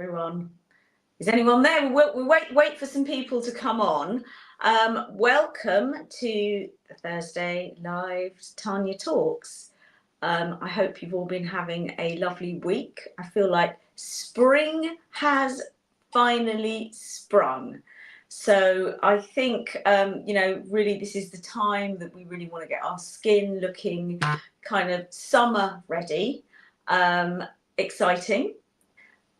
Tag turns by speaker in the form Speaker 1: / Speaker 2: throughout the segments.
Speaker 1: everyone. Is anyone there? We'll wait for some people to come on. Welcome to the Thursday live Tanya Talks. I hope you've all been having a lovely week. I feel like spring has finally sprung. So I think, really this is the time that we really want to get our skin looking kind of summer ready.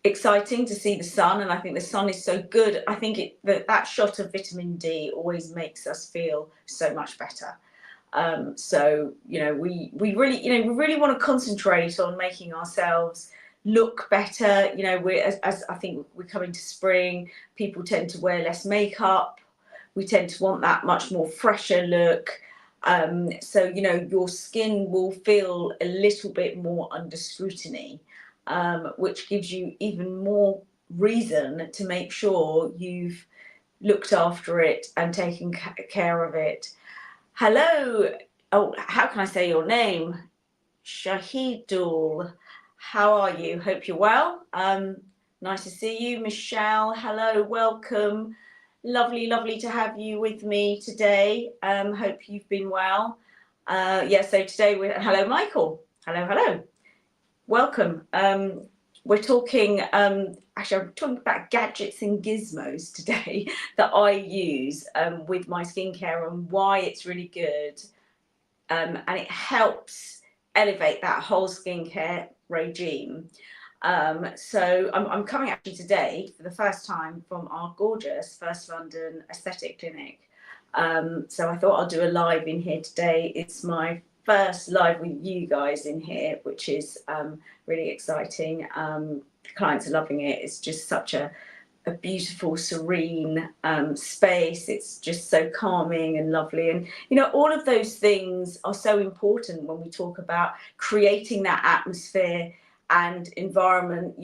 Speaker 1: Exciting to see the sun, and I think the sun is so good. I think that shot of vitamin D always makes us feel so much better. So we really want to concentrate on making ourselves look better. As I think we're coming to spring, people tend to wear less makeup. We tend to want that much more fresher look. So your skin will feel a little bit more under scrutiny. Which gives you even more reason to make sure you've looked after it and taken care of it. Hello. Oh, how can I say your name? Shahidul. How are you? Hope you're well. Nice to see you. Michelle, hello, welcome. Lovely to have you with me today. Hope you've been well. So today hello, Michael. Hello. Welcome. We're talking, I'm talking about gadgets and gizmos today that I use with my skincare and why it's really good. And it helps elevate that whole skincare regime. So I'm coming actually today for the first time from our gorgeous First London Aesthetic Clinic. So I thought I'll do a live in here today. It's my first live with you guys in here, which is really exciting. Clients are loving it. It's just such a beautiful, serene space. It's just so calming and lovely. And, all of those things are so important when we talk about creating that atmosphere and environment,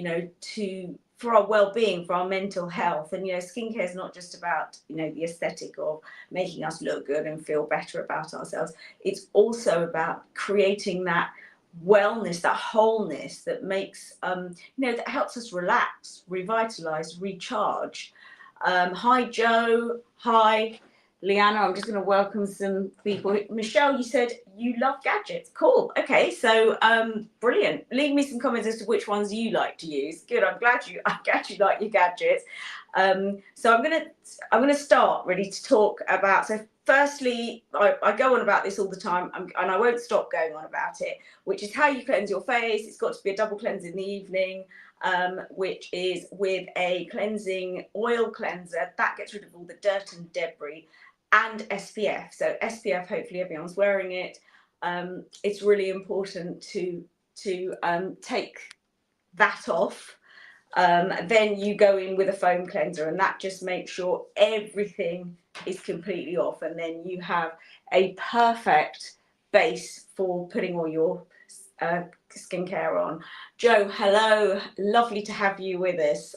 Speaker 1: for our well-being, for our mental health. And skincare is not just about the aesthetic of making us look good and feel better about ourselves. It's also about creating that wellness, that wholeness that makes that helps us relax, revitalize, recharge. Hi Joe, hi Leanna. I'm just going to welcome some people. Michelle, you said you love gadgets. Cool. Okay, so brilliant. Leave me some comments as to which ones you like to use. Good. I'm glad you like your gadgets. So I'm gonna start really to talk about. So firstly, I go on about this all the time, and I won't stop going on about it, which is how you cleanse your face. It's got to be a double cleanse in the evening, which is with a cleansing oil cleanser that gets rid of all the dirt and debris. And SPF. So SPF, hopefully everyone's wearing it. It's really important to take that off. Then you go in with a foam cleanser, and that just makes sure everything is completely off. And then you have a perfect base for putting all your skincare on. Joe, hello. Lovely to have you with us.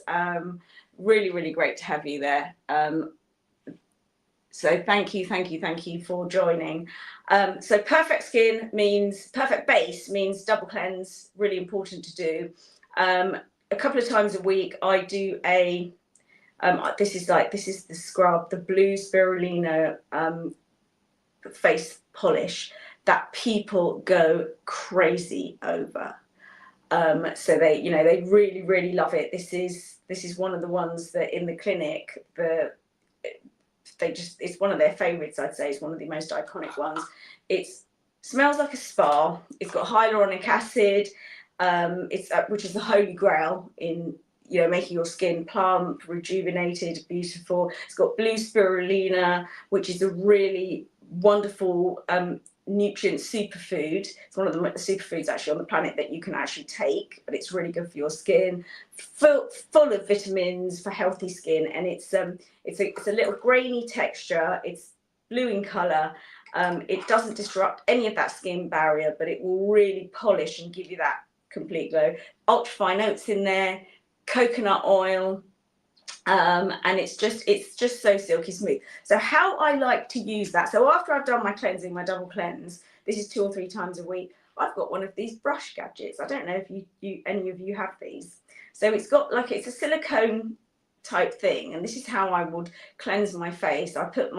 Speaker 1: Really great to have you there. So thank you for joining. So perfect base means double cleanse, really important to do. A couple of times a week I do this is the scrub, the blue spirulina face polish that people go crazy over. So they really love it. This is one of the ones that in the clinic it's one of their favorites. I'd say it's one of the most iconic ones. It smells like a spa. It's got hyaluronic acid, which is the holy grail in making your skin plump, rejuvenated, beautiful. It's got blue spirulina, which is a really wonderful nutrient superfood. It's one of the superfoods actually on the planet that you can actually take, but it's really good for your skin, full of vitamins for healthy skin. And it's a little grainy texture. It's blue in color. It doesn't disrupt any of that skin barrier, but it will really polish and give you that complete glow. Ultrafine oats in there, coconut oil, and it's just so silky smooth. So how I like to use that, so after I've done my cleansing, my double cleanse, this is 2 or 3 times a week, I've got one of these brush gadgets. I don't know if you any of you have these. So it's got like, it's a silicone type thing, and this is how I would cleanse my face. I put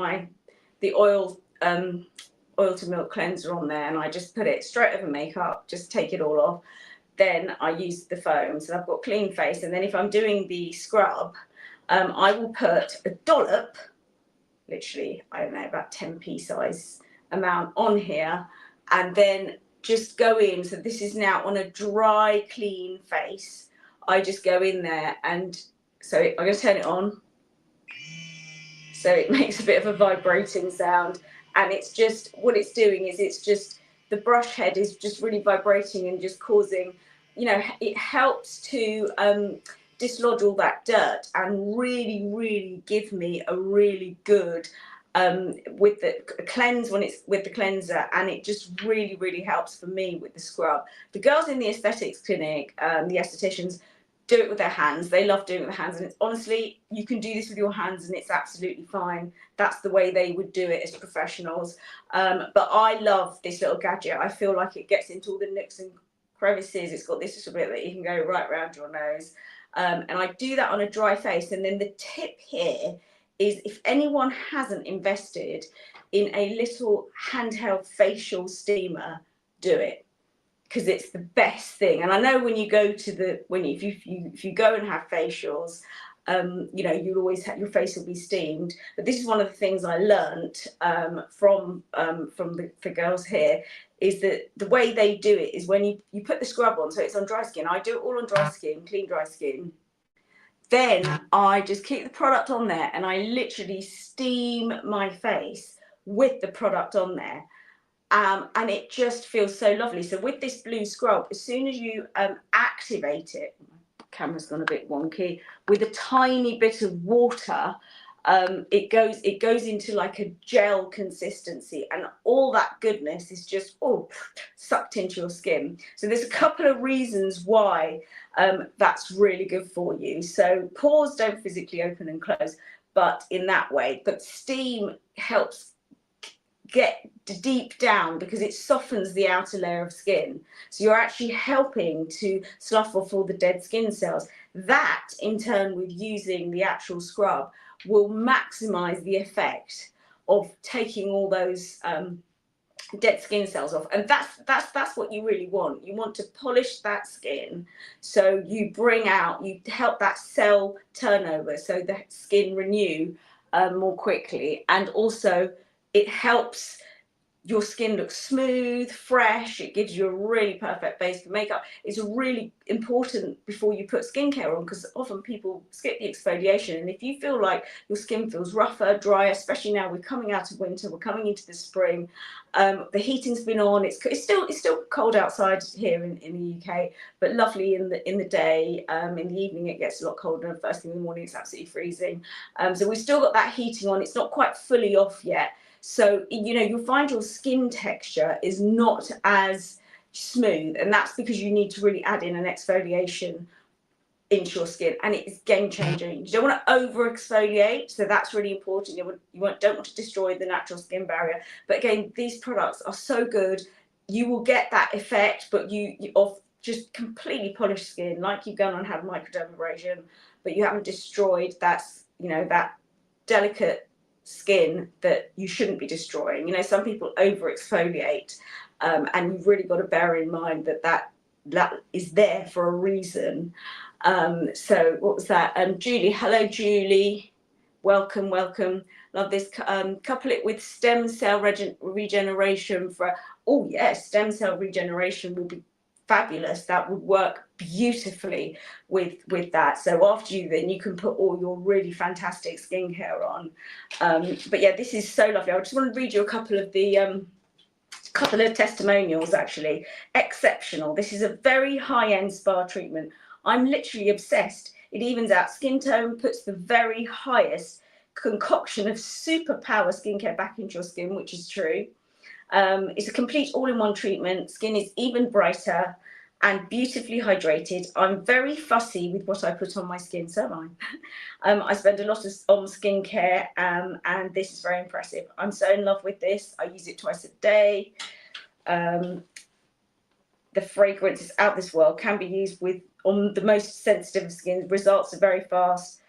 Speaker 1: the oil to milk cleanser on there, and I just put it straight over makeup, just take it all off. Then I use the foam, so I've got clean face. And then if I'm doing the scrub, I will put a dollop, literally, I don't know, about 10p size amount on here, and then just go in. So this is now on a dry, clean face. I just go in there, and so I'm going to turn it on. So it makes a bit of a vibrating sound, and it's just, what it's doing is it's just, the brush head is just really vibrating and just causing, you know, it helps to dislodge all that dirt and really give me a really good with the cleanse when it's with the cleanser, and it just really helps for me with the scrub. The girls in the aesthetics clinic, the estheticians, do it with their hands. They love doing it with their hands, and it's honestly, you can do this with your hands and it's absolutely fine. That's the way they would do it as professionals. But I love this little gadget. I feel like it gets into all the nooks and crevices. It's got this little bit that you can go right around your nose. And I do that on a dry face. And then the tip here is, if anyone hasn't invested in a little handheld facial steamer, do it, because it's the best thing. And I know when you go to if you go and have facials, you know, you'll always have, your face will be steamed. But this is one of the things I learnt from the girls here, is that the way they do it is when you put the scrub on, so it's on dry skin. I do it all on dry skin, clean dry skin. Then I just keep the product on there, and I literally steam my face with the product on there. And it just feels so lovely. So with this blue scrub, as soon as you activate it, my camera's gone a bit wonky, with a tiny bit of water, it goes into like a gel consistency, and all that goodness is just sucked into your skin. So there's a couple of reasons why that's really good for you. So pores don't physically open and close, but in that way. But steam helps get deep down, because it softens the outer layer of skin. So you're actually helping to slough off all the dead skin cells. That, in turn, with using the actual scrub, will maximize the effect of taking all those dead skin cells off. And that's what you really want. You want to polish that skin, so you help that cell turnover, so the skin renew more quickly, and also it helps your skin look smooth, fresh. It gives you a really perfect base for makeup. It's really important before you put skincare on, because often people skip the exfoliation. And if you feel like your skin feels rougher, drier, especially now we're coming out of winter, we're coming into the spring, the heating's been on. It's still cold outside here in the UK, but lovely in the day. In the evening it gets a lot colder. First thing in the morning it's absolutely freezing. So we've still got that heating on. It's not quite fully off yet. So, you know, you'll find your skin texture is not as smooth, and that's because you need to really add in an exfoliation into your skin, and it is game changing. You don't want to over exfoliate, so that's really important. You don't want to destroy the natural skin barrier. But again, these products are so good. You will get that effect, but you of just completely polished skin, like you've gone and had microdermabrasion, but you haven't destroyed that, you know, that delicate skin that you shouldn't be destroying. You know, some people over exfoliate, and you've really got to bear in mind that is there for a reason. So what was that? Julie, hello Julie, welcome. Love this. Couple it with stem cell regeneration for, oh yes, stem cell regeneration will be fabulous. That would work beautifully with that. So after then you can put all your really fantastic skincare on. But yeah, this is so lovely. I just want to read you a couple of the testimonials. Actually, exceptional. This is a very high-end spa treatment. I'm literally obsessed. It evens out skin tone, puts the very highest concoction of superpower skincare back into your skin, which is true. It's a complete all-in-one treatment. Skin is even brighter and beautifully hydrated. I'm very fussy with what I put on my skin, so am I. I spend a lot on skincare, and this is very impressive. I'm so in love with this. I use it twice a day. The fragrance is out this world, can be used with on the most sensitive skin, results are very fast.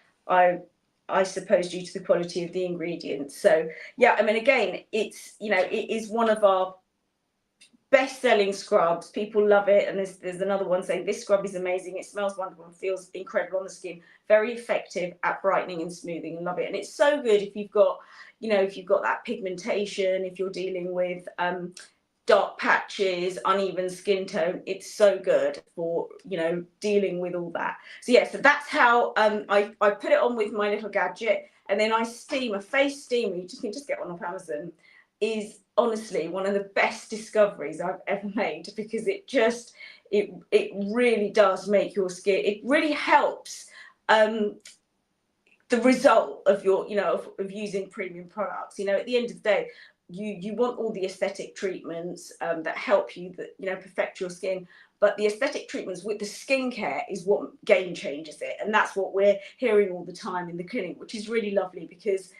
Speaker 1: I suppose due to the quality of the ingredients. So yeah, I mean, again, it's, you know, it is one of our best-selling scrubs. People love it. And there's another one saying this scrub is amazing, it smells wonderful and feels incredible on the skin, very effective at brightening and smoothing, and love it. And it's so good if you've got, you know, if you've got that pigmentation, if you're dealing with dark patches, uneven skin tone. It's so good for, you know, dealing with all that. So yeah, so that's how I put it on with my little gadget, and then I steam. A face steamer, you can just get one off Amazon, is honestly one of the best discoveries I've ever made, because it just, it really does make your skin, it really helps the result of your, you know, of using premium products. You know, at the end of the day, you want all the aesthetic treatments that help you, that, you know, perfect your skin, but the aesthetic treatments with the skincare is what game changes it. And that's what we're hearing all the time in the clinic, which is really lovely, because,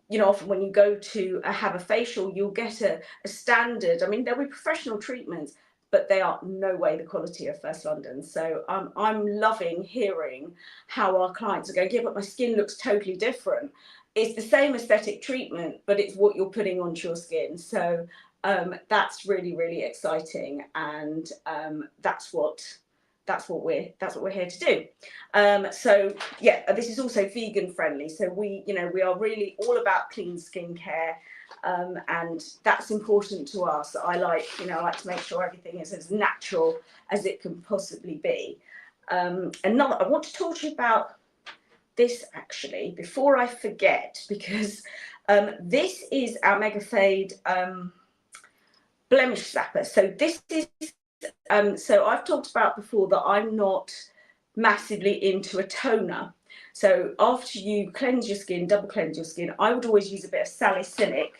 Speaker 1: you know, often when you go to have a facial, you'll get a standard, I mean, there'll be professional treatments, but they are no way the quality of First London. So I'm loving hearing how our clients are going, yeah, but my skin looks totally different. It's the same aesthetic treatment, but it's what you're putting onto your skin. So that's really, really exciting. And that's what we're here to do. So yeah, this is also vegan friendly. So we are really all about clean skincare. And that's important to us. I like to make sure everything is as natural as it can possibly be. And now I want to talk to you about this actually before I forget, because this is our Mega Fade blemish zapper. So this is so I've talked about before that I'm not massively into a toner. So after you cleanse your skin, double cleanse your skin, I would always use a bit of salicylic.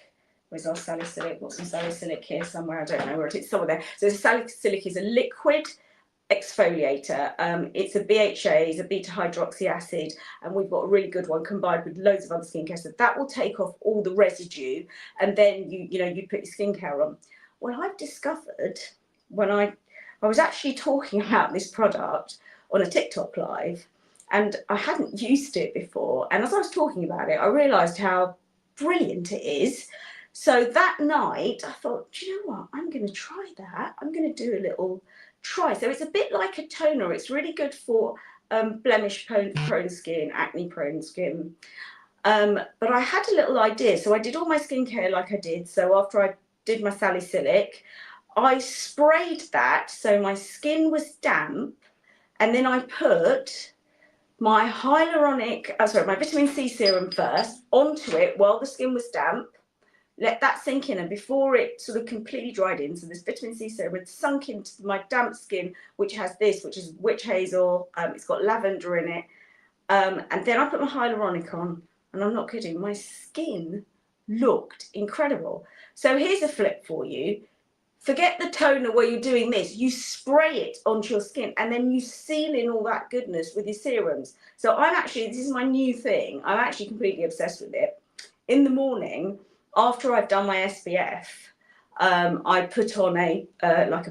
Speaker 1: Where's our salicylic? Got some salicylic here somewhere. I don't know where it is. Somewhere there. So the salicylic is a liquid exfoliator. It's a BHA, it's a beta hydroxy acid, and we've got a really good one combined with loads of other skincare. So that will take off all the residue, and then you put your skincare on. Well, I've discovered when I was actually talking about this product on a TikTok live, and I hadn't used it before. And as I was talking about it, I realised how brilliant it is. So that night, I thought, do you know what? I'm going to try that. I'm going to do a little try. So it's a bit like a toner. It's really good for blemish prone skin, acne prone skin. But I had a little idea. So I did all my skincare like I did. So after I did my salicylic, I sprayed that so my skin was damp, and then I put my my vitamin C serum first onto it while the skin was damp. Let that sink in, and before it sort of completely dried in, so this vitamin C serum had sunk into my damp skin, which is witch hazel. It's got lavender in it, and then I put my hyaluronic on, and I'm not kidding, my skin looked incredible. So here's a flip for you. Forget the toner where you're doing this. You spray it onto your skin, and then you seal in all that goodness with your serums. So this is my new thing. I'm actually completely obsessed with it. In the morning, after I've done my SPF, I put on a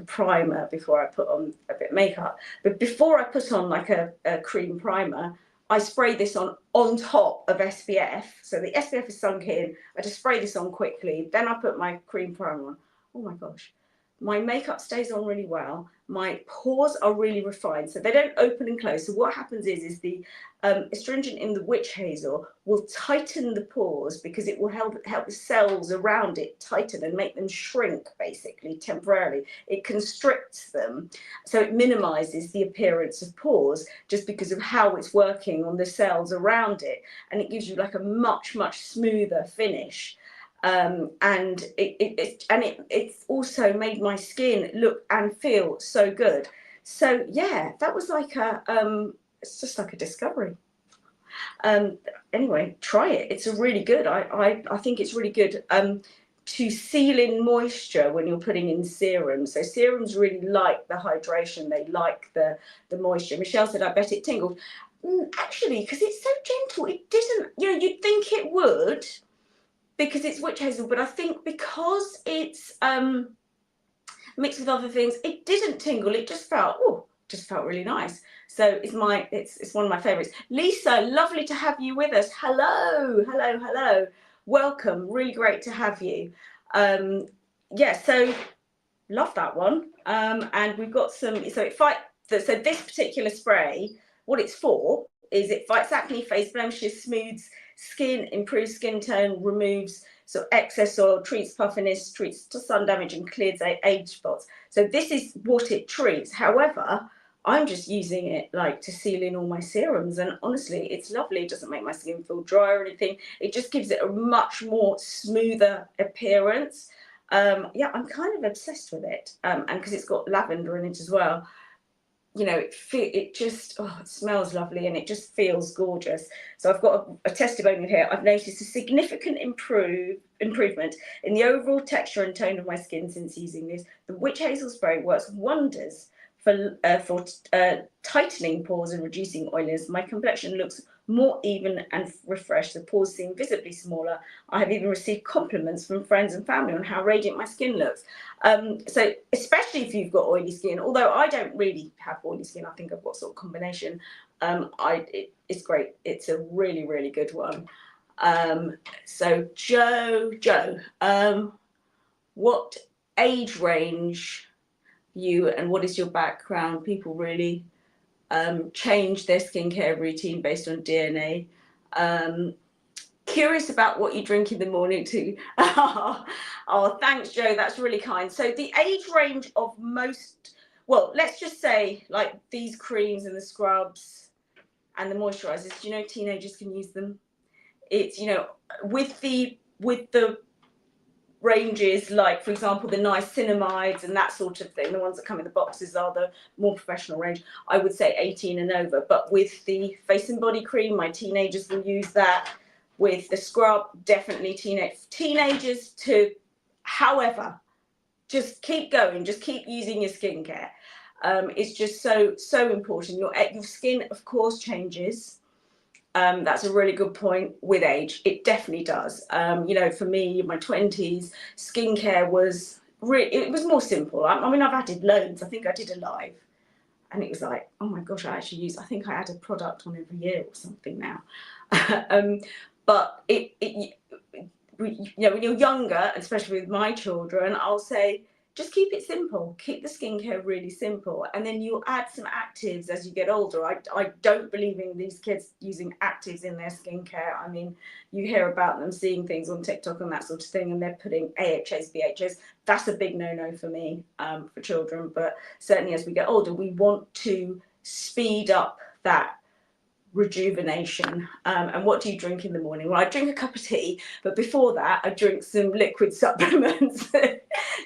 Speaker 1: primer before I put on a bit of makeup. But before I put on like a cream primer, I spray this on top of SPF. So the SPF is sunk in. I just spray this on quickly. Then I put my cream primer on. Oh my gosh. My makeup stays on really well. My pores are really refined, so they don't open and close. So what happens is the astringent in the witch hazel will tighten the pores, because it will help the cells around it tighten and make them shrink, basically temporarily. It constricts them, so it minimizes the appearance of pores just because of how it's working on the cells around it, and it gives you like a much smoother finish. And it's also made my skin look and feel so good. So yeah, that was like it's just like a discovery. Anyway, try it. It's a really good. I think it's really good to seal in moisture when you're putting in serums. So serums really like the hydration. They like the moisture. Michelle said, I bet it tingled. Actually, because it's so gentle, it didn't. You'd think it would, because it's witch hazel, but I think because it's mixed with other things, it didn't tingle. It just felt, oh, just felt really nice. So it's one of my favorites. Lisa, lovely to have you with us. Hello. Welcome. Really great to have you. So love that one. And we've got some. So this particular spray, what it's for is it fights acne, face blemishes, smooths skin, improves skin tone, removes excess oil, treats puffiness, treats sun damage, and clears age spots. So this is what it treats. However, I'm just using it like to seal in all my serums, and honestly, it's lovely. It doesn't make my skin feel dry or anything. It just gives it a much more smoother appearance. I'm kind of obsessed with it, and because it's got lavender in it as well. It smells lovely and it just feels gorgeous. So I've got a testimonial here. I've noticed a significant improvement in the overall texture and tone of my skin since using this. The witch hazel spray works wonders for tightening pores and reducing oiliness. My complexion looks more even and refreshed. The pores seem visibly smaller. I have even received compliments from friends and family on how radiant my skin looks. So especially if you've got oily skin, although I don't really have oily skin, I think I've got sort of combination. It's great. It's a really, really good one. So Joe, what age range you and what is your background? People really change their skincare routine based on DNA. Curious about what you drink in the morning too. Oh, thanks, Joe. That's really kind. So the age range of most, well, let's just say like these creams and the scrubs and the moisturizers. Do you know teenagers can use them? It's with the ranges like, for example, the niacinamides and that sort of thing, the ones that come in the boxes are the more professional range. I would say 18 and over. But with the face and body cream, my teenagers will use that. With the scrub, definitely teenagers to, however, just keep going, just keep using your skincare. It's just so important. Your skin, of course, changes. That's a really good point with age. It definitely does. For me, in my 20s, skincare was it was more simple. I mean, I've added loads. I think I did a live, and it was like, oh my gosh, I think I add a product on every year or something now. But when you're younger, especially with my children, I'll say, just keep it simple. Keep the skincare really simple. And then you'll add some actives as you get older. I don't believe in these kids using actives in their skincare. I mean, you hear about them seeing things on TikTok and that sort of thing, and they're putting AHAs, BHAs. That's a big no-no for me, for children. But certainly as we get older, we want to speed up that rejuvenation. And what do you drink in the morning? Well, I drink a cup of tea, but before that I drink some liquid supplements.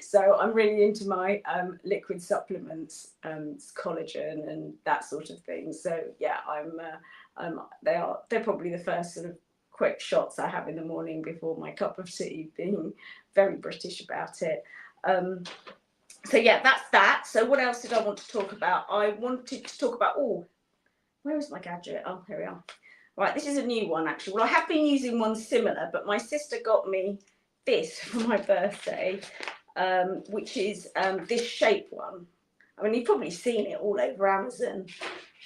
Speaker 1: So I'm really into my liquid supplements, collagen and that sort of thing. So yeah, they're probably the first sort of quick shots I have in the morning before my cup of tea, being very British about it. So yeah, that's that. So what else did I want to talk about? I wanted to talk about, where is my gadget? Oh, here we are. Right, this is a new one actually. Well, I have been using one similar, but my sister got me this for my birthday, which is this shape one. I mean, you've probably seen it all over Amazon.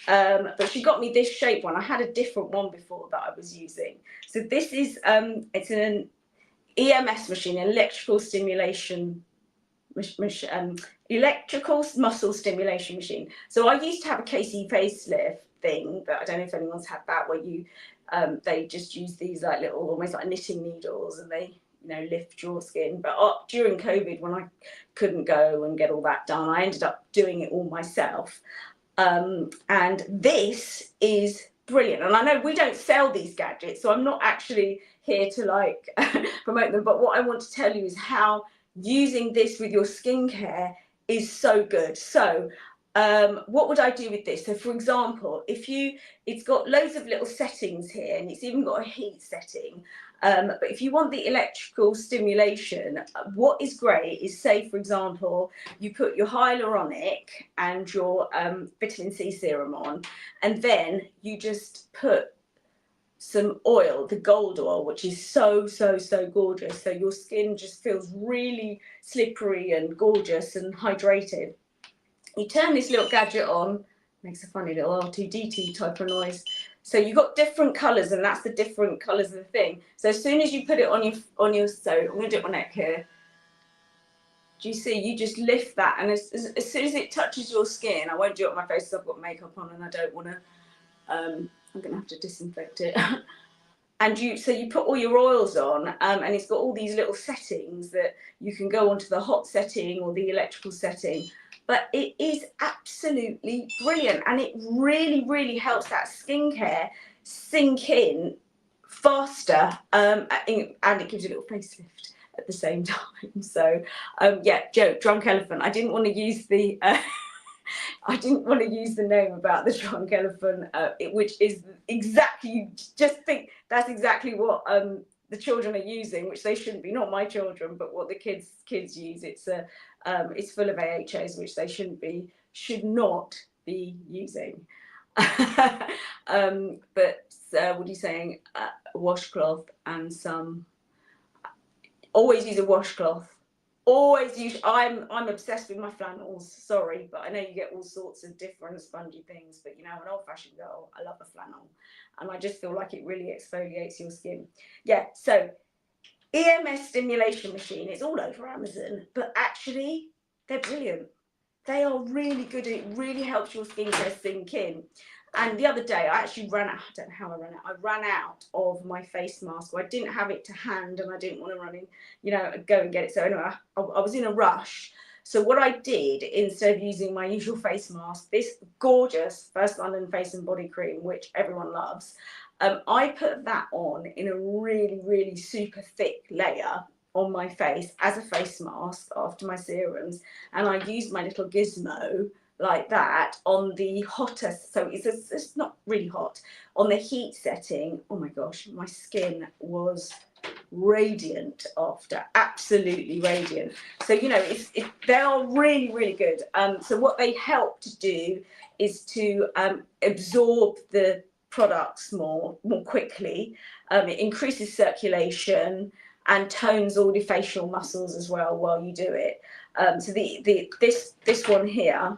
Speaker 1: But she got me this shape one. I had a different one before that I was using. So this is, it's an EMS machine, electrical stimulation electrical muscle stimulation machine. So I used to have a Casey facelift thing, but I don't know if anyone's had that, where you they just use these like little, almost like knitting needles, and they lift your skin. But during COVID, when I couldn't go and get all that done, I ended up doing it all myself. And this is brilliant. And I know we don't sell these gadgets, so I'm not actually here to like promote them, but what I want to tell you is how using this with your skincare is so good. So what would I do with this? So for example, it's got loads of little settings here, and it's even got a heat setting. But if you want the electrical stimulation, what is great is, say for example, you put your hyaluronic and your vitamin C serum on, and then you just put some oil, the gold oil, which is so gorgeous. So your skin just feels really slippery and gorgeous and hydrated. You turn this little gadget on, makes a funny little R2D2 type of noise. So you've got different colours, and that's the different colours of the thing. So as soon as you put it on your, so I'm going to do it on my neck here. Do you see? You just lift that, and as soon as it touches your skin, I won't do it on my face because I've got makeup on and I don't want to. I'm going to have to disinfect it. And you put all your oils on, and it's got all these little settings that you can go onto the hot setting or the electrical setting. But it is absolutely brilliant, and it really, really helps that skincare sink in faster, and it gives you a little facelift at the same time. So, yeah, joke, drunk elephant. I didn't want to use the. I didn't want to use the name about the drunk elephant, which is exactly, you just think that's exactly what the children are using, which they shouldn't be, not my children, but what the kids use. It's full of AHAs, which they should not be using. But what are you saying? A washcloth and some. Always use a washcloth. Always use. I'm obsessed with my flannels. Sorry, but I know you get all sorts of different spongy things. But you know, I'm an old-fashioned girl. I love a flannel, and I just feel like it really exfoliates your skin. Yeah. So, EMS stimulation machine. It's all over Amazon, but actually, they're brilliant. They are really good. It really helps your skincare sink in. And the other day, I actually ran out. I don't know how I ran out. I ran out of my face mask. I didn't have it to hand, and I didn't want to run in, go and get it. So anyway, I was in a rush. So what I did, instead of using my usual face mask, this gorgeous First London face and body cream, which everyone loves, I put that on in a really, really super thick layer on my face as a face mask after my serums, and I used my little gizmo like that on the hottest, so it's not really hot, on the heat setting. Oh my gosh, my skin was radiant after, absolutely radiant. So they are really, really good. So what they help to do is to absorb the products more quickly. It increases circulation and tones all the facial muscles as well while you do it. So this one here,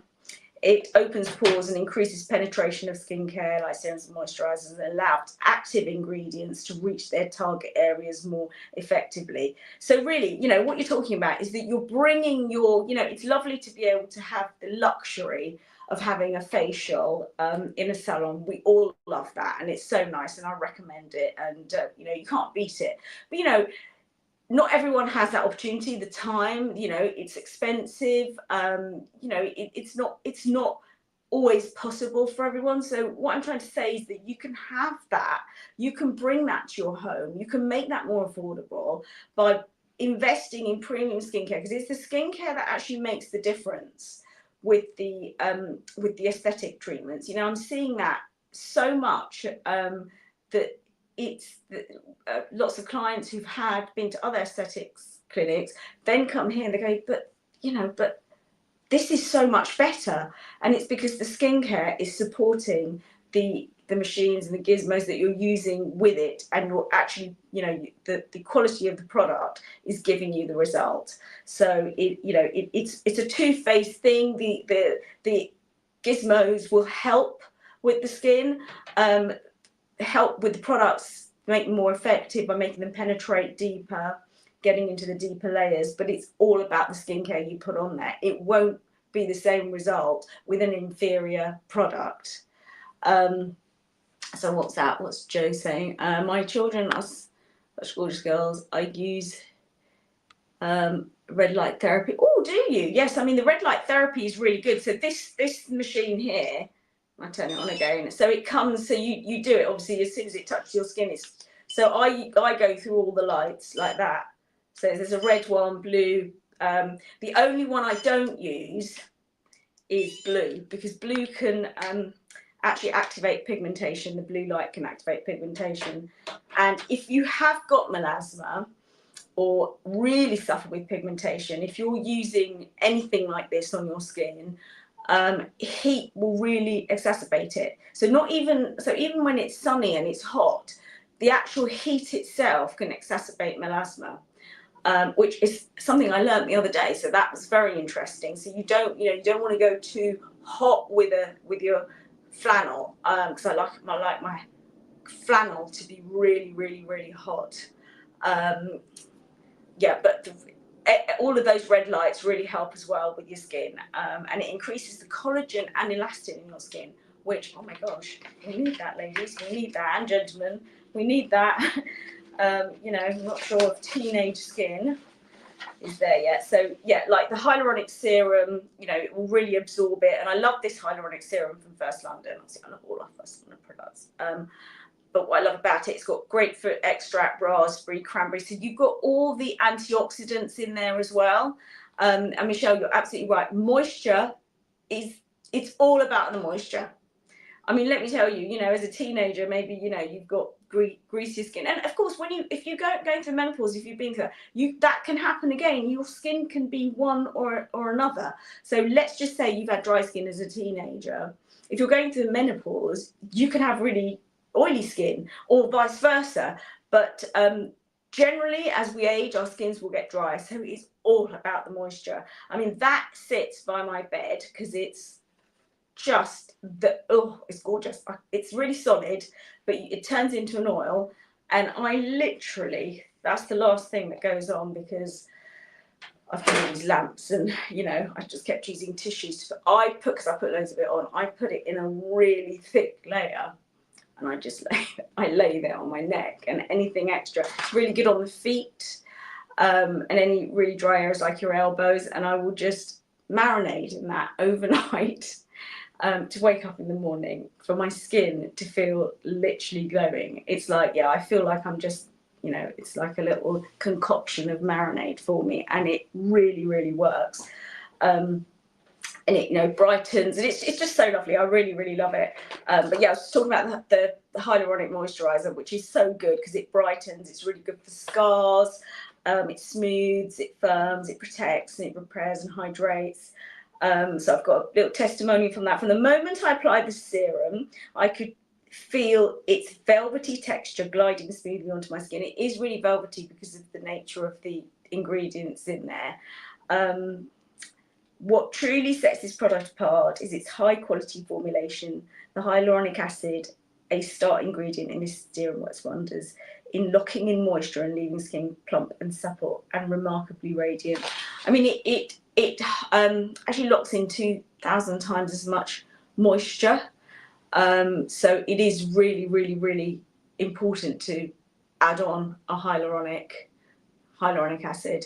Speaker 1: it opens pores and increases penetration of skincare like serums and moisturizers, and allows active ingredients to reach their target areas more effectively. So really, what you're talking about is that you're bringing your, it's lovely to be able to have the luxury of having a facial in a salon. We all love that, and it's so nice, and I recommend it, and you can't beat it. But not everyone has that opportunity, the time, it's expensive, it's not always possible for everyone. So what I'm trying to say is that you can have that, you can bring that to your home, you can make that more affordable by investing in premium skincare, because it's the skincare that actually makes the difference with the aesthetic treatments. I'm seeing that so much, that it's lots of clients who've been to other aesthetics clinics then come here and they go, but this is so much better. And it's because the skincare is supporting the machines and the gizmos that you're using with it, and you're actually, the quality of the product is giving you the result. So it's a two-faced thing. The gizmos will help with the skin, help with the products, make them more effective by making them penetrate deeper, getting into the deeper layers. But it's all about the skincare you put on there. It won't be the same result with an inferior product. So what's that? What's Joe saying? My children are such gorgeous girls. I use red light therapy. Oh, do you? Yes, I mean the red light therapy is really good. So this machine here, I turn it on again. So it comes, so you do it obviously as soon as it touches your skin. So I go through all the lights like that. So there's a red one, blue. The only one I don't use is blue, because blue can actually activate pigmentation. The blue light can activate pigmentation. And if you have got melasma or really suffer with pigmentation, if you're using anything like this on your skin, heat will really exacerbate it. So even when it's sunny and it's hot, the actual heat itself can exacerbate melasma. which is something I learned the other day. So that was very interesting. So you don't want to go too hot with your flannel, because I like my flannel to be really, really, really hot. Yeah, but all of those red lights really help as well with your skin, and it increases the collagen and elastin in your skin, which, oh my gosh, we need that, ladies, we need that, and gentlemen, we need that. I'm not sure if teenage skin is there yet. So yeah, like the hyaluronic serum, it will really absorb it. And I love this hyaluronic serum from First London. Obviously, I love all our First London products. But what I love about it, it's got grapefruit extract, raspberry, cranberry. So you've got all the antioxidants in there as well. And Michelle, you're absolutely right. Moisture it's all about the moisture. I mean, let me tell you, as a teenager, maybe, you've got greasy skin. And of course, if you going through menopause, if you've been through that can happen again. Your skin can be one or another. So let's just say you've had dry skin as a teenager. If you're going through menopause, you can have really oily skin, or vice versa. But generally, as we age, our skins will get dry. So it's all about the moisture. I mean, that sits by my bed because it's just it's gorgeous. It's really solid, but it turns into an oil, and I literally, that's the last thing that goes on, because I've got these lamps, and I just kept using tissues. Because I put loads of it on, I put it in a really thick layer, and I lay there on my neck, and anything extra, it's really good on the feet, and any really dry areas like your elbows, and I will just marinate in that overnight. To wake up in the morning for my skin to feel literally glowing. It's like, I feel like I'm just, it's like a little concoction of marinade for me, and it really, really works. And it, brightens, and it's just so lovely. I really, really love it. But yeah, I was talking about the hyaluronic moisturizer, which is so good because it brightens. It's really good for scars. It smooths, it firms, it protects, and it repairs and hydrates. So I've got a little testimony from that. From the moment I applied the serum, I could feel its velvety texture gliding smoothly onto my skin. It is really velvety because of the nature of the ingredients in there. What truly sets this product apart is its high quality formulation. The hyaluronic acid, a star ingredient in this serum, works wonders in locking in moisture and leaving skin plump and supple and remarkably radiant. I mean, it actually locks in 2,000 times as much moisture. So it is really, really, really important to add on a hyaluronic acid.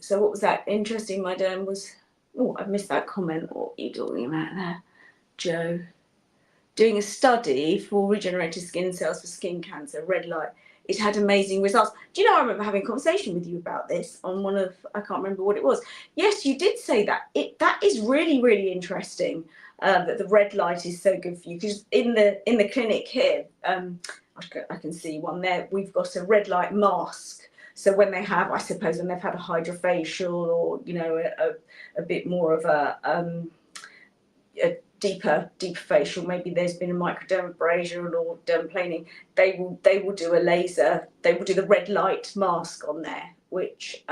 Speaker 1: So what was that? Interesting, my derm was, I've missed that comment. What are you talking about there, Joe? Doing a study for regenerated skin cells for skin cancer, red light. It had amazing results. Do you know, I remember having a conversation with you about this on one of, I can't remember what it was. Yes, you did say that. That is really, really interesting, that the red light is so good for you. Because in the clinic here, I can see one there, we've got a red light mask. So when they have, I suppose, when they've had a hydrofacial, or, a bit more of a deeper facial, maybe there's been a microdermabrasion or dermaplaning, they will do a laser, they will do the red light mask on there, which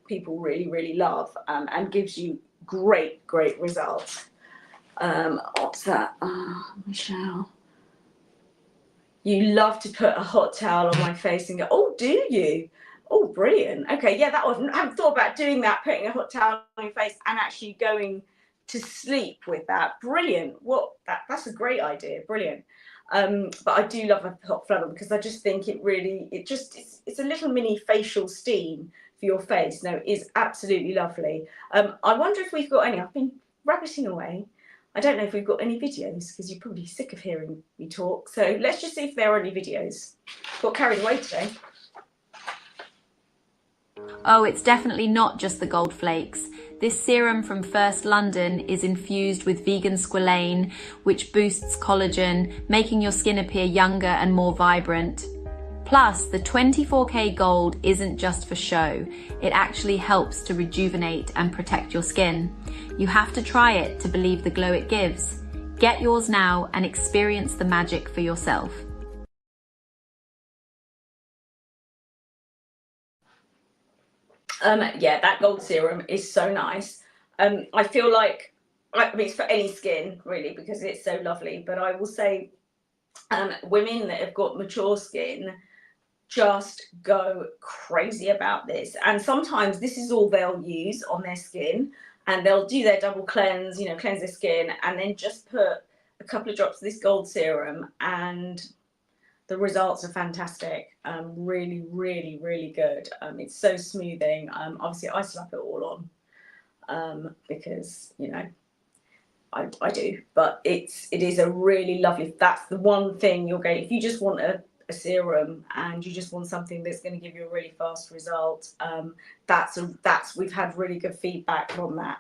Speaker 1: people really, really love, and gives you great results. What's that? Michelle, you love to put a hot towel on my face and go, oh, do you? Oh, brilliant. Okay, yeah, I haven't thought about doing that, putting a hot towel on your face and actually going to sleep with that. Brilliant. That's a great idea. Brilliant. But I do love a hot flannel because I just think it's a little mini facial steam for your face. No, it is absolutely lovely. I wonder if we've got any. I've been rabbiting away. I don't know if we've got any videos, because you're probably sick of hearing me talk. So let's just see if there are any videos. Got carried away today.
Speaker 2: Oh, it's definitely not just the gold flakes. This serum from First London is infused with vegan squalane, which boosts collagen, making your skin appear younger and more vibrant. Plus, the 24K gold isn't just for show. It actually helps to rejuvenate and protect your skin. You have to try it to believe the glow it gives. Get yours now and experience the magic for yourself.
Speaker 1: Yeah, that gold serum is so nice. I feel like, I mean, it's for any skin really because it's so lovely. But I will say, women that have got mature skin just go crazy about this. And sometimes this is all they'll use on their skin, and they'll do their double cleanse, you know, cleanse their skin, and then just put a couple of drops of this gold serum, and the results are fantastic. Really, really, really good. It's so smoothing. Obviously, I slap it all on because, you know, I do, but it is a really lovely. That's the one thing you're going. If you just want a serum and you just want something that's going to give you a really fast result, that's we've had really good feedback from that.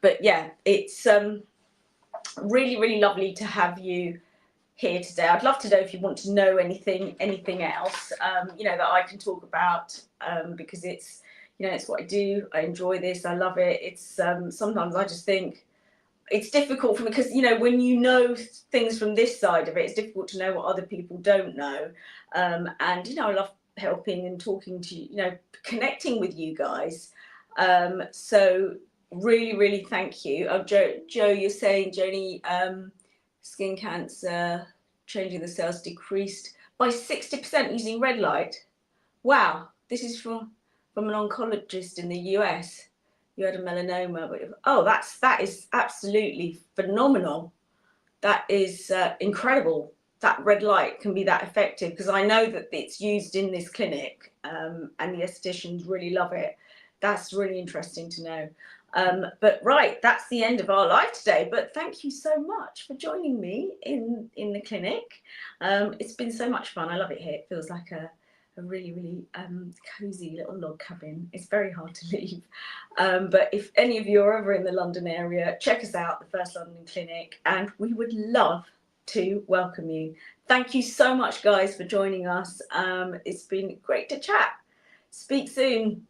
Speaker 1: But yeah, it's really, really lovely to have you here today. I'd love to know if you want to know anything else, you know, that I can talk about, because it's, you know, it's what I do. I enjoy this. I love it. It's sometimes I just think it's difficult for me because, you know, when you know things from this side of it, it's difficult to know what other people don't know. And, you know, I love helping and talking to you, you know, connecting with you guys. So really, really thank you. Oh, Joe, you're saying, Joni, skin cancer, changing the cells decreased by 60% using red light. Wow, this is from an oncologist in the US. You had a melanoma, but that is absolutely phenomenal. That is incredible. That red light can be that effective because I know that it's used in this clinic, and the estheticians really love it. That's really interesting to know. But right, that's the end of our live today. But thank you so much for joining me in the clinic. It's been so much fun. I love it here. It feels like a really, really cozy little log cabin. It's very hard to leave. But if any of you are ever in the London area, check us out, the First London Clinic, and we would love to welcome you. Thank you so much, guys, for joining us. It's been great to chat. Speak soon.